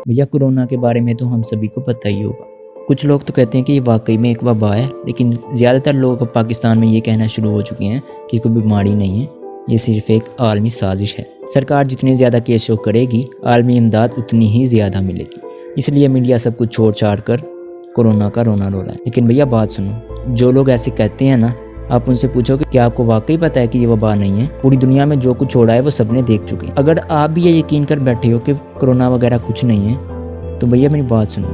भैया कोरोना के बारे में तो हम सभी को पता ही होगा। कुछ लोग तो कहते हैं कि ये वाकई में एक वबा है, लेकिन ज़्यादातर लोग अब पाकिस्तान में ये कहना शुरू हो चुके हैं कि कोई बीमारी नहीं है, ये सिर्फ एक आलमी साजिश है। सरकार जितने ज़्यादा केस शो करेगी, आलमी इमदाद उतनी ही ज़्यादा मिलेगी। इसलिए मीडिया सब कुछ छोड़ छाड़ कर कोरोना का रोना रो रहा है। लेकिन भैया बात सुनो, जो लोग ऐसे कहते हैं ना, आप उनसे पूछो कि क्या आपको वाकई पता है कि ये वबा नहीं है। पूरी दुनिया में जो कुछ हो रहा है वो सबने देख चुके हैं। अगर आप भी ये यकीन कर बैठे हो कि कोरोना वगैरह कुछ नहीं है, तो भैया मेरी बात सुनो।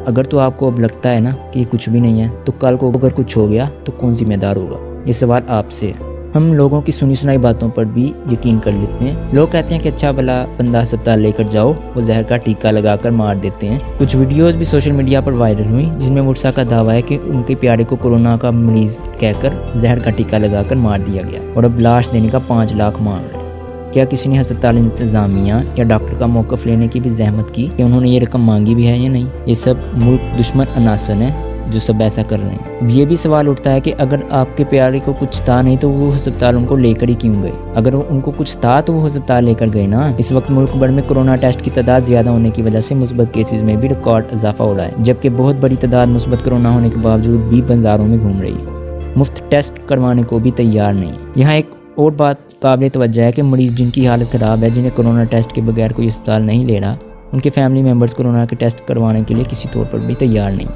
अगर तो आपको अब लगता है ना कि ये कुछ भी नहीं है, तो कल को अगर कुछ हो गया तो कौन जिम्मेदार होगा? ये सवाल आपसे है। हम लोगों की सुनी सुनाई बातों पर भी यकीन कर लेते हैं। लोग कहते हैं कि अच्छा भला बंदा अस्पताल लेकर जाओ, वो जहर का टीका लगाकर मार देते हैं। कुछ वीडियोस भी सोशल मीडिया पर वायरल हुई जिनमें मुर्सा का दावा है कि उनके प्यारे को कोरोना का मरीज कहकर जहर का टीका लगाकर मार दिया गया और अब लाश देने का 5 लाख मांग रहे हैं। क्या किसी ने अस्पताल इंतजामिया या डॉक्टर का मौक़िफ़ लेने की भी जहमत की कि उन्होंने ये रकम मांगी भी है या नहीं? ये सब मुल्क दुश्मन अनासन है जो सब ऐसा कर रहे हैं। ये भी सवाल उठता है कि अगर आपके प्यारे को कुछ था नहीं तो वो अस्पताल उनको लेकर ही क्यों गए? अगर उनको कुछ था तो वो अस्पताल लेकर गए ना। इस वक्त मुल्क भर में कोरोना टेस्ट की तादाद ज़्यादा होने की वजह से मुस्बत केसेज में भी रिकॉर्ड इजाफा हो रहा है, जबकि बहुत बड़ी तादाद मुस्बत कोरोना होने के बावजूद भी बाजारों में घूम रही है, मुफ्त टेस्ट करवाने को भी तैयार नहीं। यहाँ एक और बात काबिल तवज्जो है कि मरीज़ जिनकी हालत ख़राब है, जिन्हें कोरोना टेस्ट के बगैर कोई अस्पताल नहीं ले रहा, उनके फैमिली मेम्बर्स कोरोना के टेस्ट करवाने के लिए किसी तौर पर भी तैयार नहीं।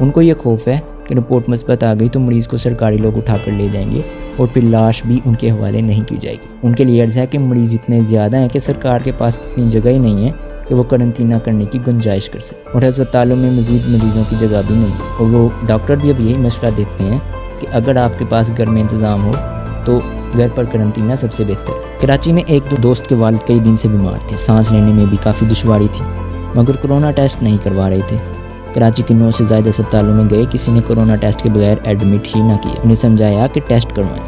उनको ये खौफ है कि रिपोर्ट मुस्बत आ गई तो मरीज़ को सरकारी लोग उठाकर ले जाएंगे और फिर लाश भी उनके हवाले नहीं की जाएगी। उनके लिए अर्ज़ है कि मरीज़ इतने ज़्यादा हैं कि सरकार के पास इतनी जगह ही नहीं है कि वो करंतना करने की गुंजाइश कर सके, और अस्पतालों में मज़ीद मरीज़ों की जगह भी नहीं। और वो डॉक्टर भी अब यही मशवरा देते हैं कि अगर आपके पास घर में इंतज़ाम हो तो घर पर करंतना सबसे बेहतर है। कराची में एक दोस्त के वालिद कई दिन से बीमार थे, सांस लेने में भी काफ़ी दुश्वारी थी, मगर कोरोना टेस्ट नहीं करवा रहे थे। कराची के 9 से ज़्यादा अस्पतालों में गए, किसी ने कोरोना टेस्ट के बगैर एडमिट ही ना किया। उन्हें समझाया कि टेस्ट करवाएं,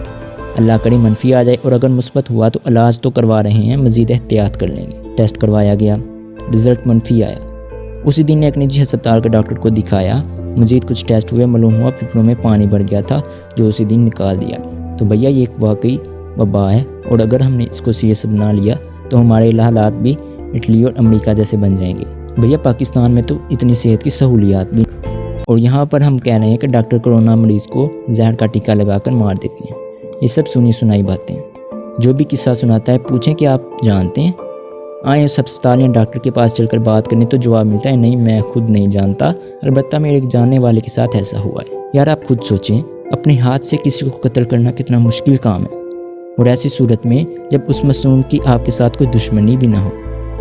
अल्लाह करे मनफी आ जाए और अगर मुस्बत हुआ तो इलाज तो करवा रहे हैं, मज़ीद एहतियात कर लेंगे। टेस्ट करवाया गया, रिज़ल्ट मनफी आया। उसी दिन एक निजी अस्पताल के डॉक्टर को दिखाया, मज़ीद कुछ टेस्ट हुए, मालूम हुआ फेफड़ों में पानी भर गया था जो उसी दिन निकाल दिया गया। तो भैया ये एक वाकई वबा है, और अगर हमने इसको सीरियस बना लिया तो हमारे हालात भी इटली और अमेरिका जैसे बन जाएंगे। भैया पाकिस्तान में तो इतनी सेहत की सहूलियात भी, और यहाँ पर हम कह रहे हैं कि डॉक्टर कोरोना मरीज़ को जहर का टीका लगाकर मार देते हैं। ये सब सुनी सुनाई बातें हैं। जो भी किस्सा सुनाता है पूछें कि आप जानते हैं? आए उस अस्पताल या डॉक्टर के पास चलकर बात करने तो जवाब मिलता है नहीं मैं खुद नहीं जानता, अलबत्ता मेरे एक जानने वाले के साथ ऐसा हुआ है। यार आप खुद सोचें, अपने हाथ से किसी को कत्ल करना कितना मुश्किल काम है, और ऐसी सूरत में जब उस मासूम की आपके साथ कोई दुश्मनी भी ना हो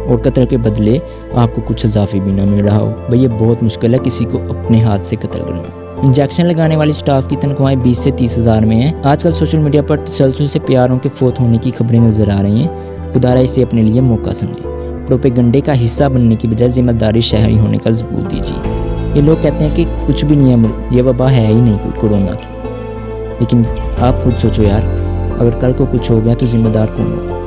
और कत्ल के बदले आपको कुछ इजाफी भी ना मिल रहा हो। भाई ये बहुत मुश्किल है किसी को अपने हाथ से कत्ल करना। इंजेक्शन लगाने वाली स्टाफ की तनख्वाहें 20 से 30 हज़ार में हैं। आजकल सोशल मीडिया पर तसलसल से प्यारों के फौत होने की खबरें नजर आ रही हैं। खुदारा इसे अपने लिए मौका समझे, प्रोपेगंडे का हिस्सा बनने की बजाय जिम्मेदारी शहरी होने का सबूत दीजिए। ये लोग कहते हैं कि कुछ भी नहीं है, ये वबा है ही नहीं कोई कोरोना की, लेकिन आप खुद सोचो यार, अगर कल को कुछ हो गया तो जिम्मेदार कौन होगा?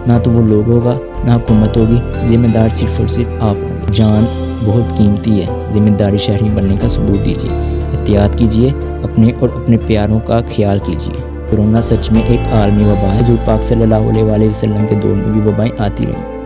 ना तो वो लोग होगा, ना हुकूमत होगी, जिम्मेदार सिर्फ और सिर्फ आप होंगे। जान बहुत कीमती है, जिम्मेदारी शहरी बनने का सबूत दीजिए, एहतियात कीजिए, अपने और अपने प्यारों का ख्याल कीजिए। कोरोना सच में एक आलमी वबा है। जो पाक सल्लल्लाहु अलैहि वसल्लम के दौर में भी वबाएं आती रहीं।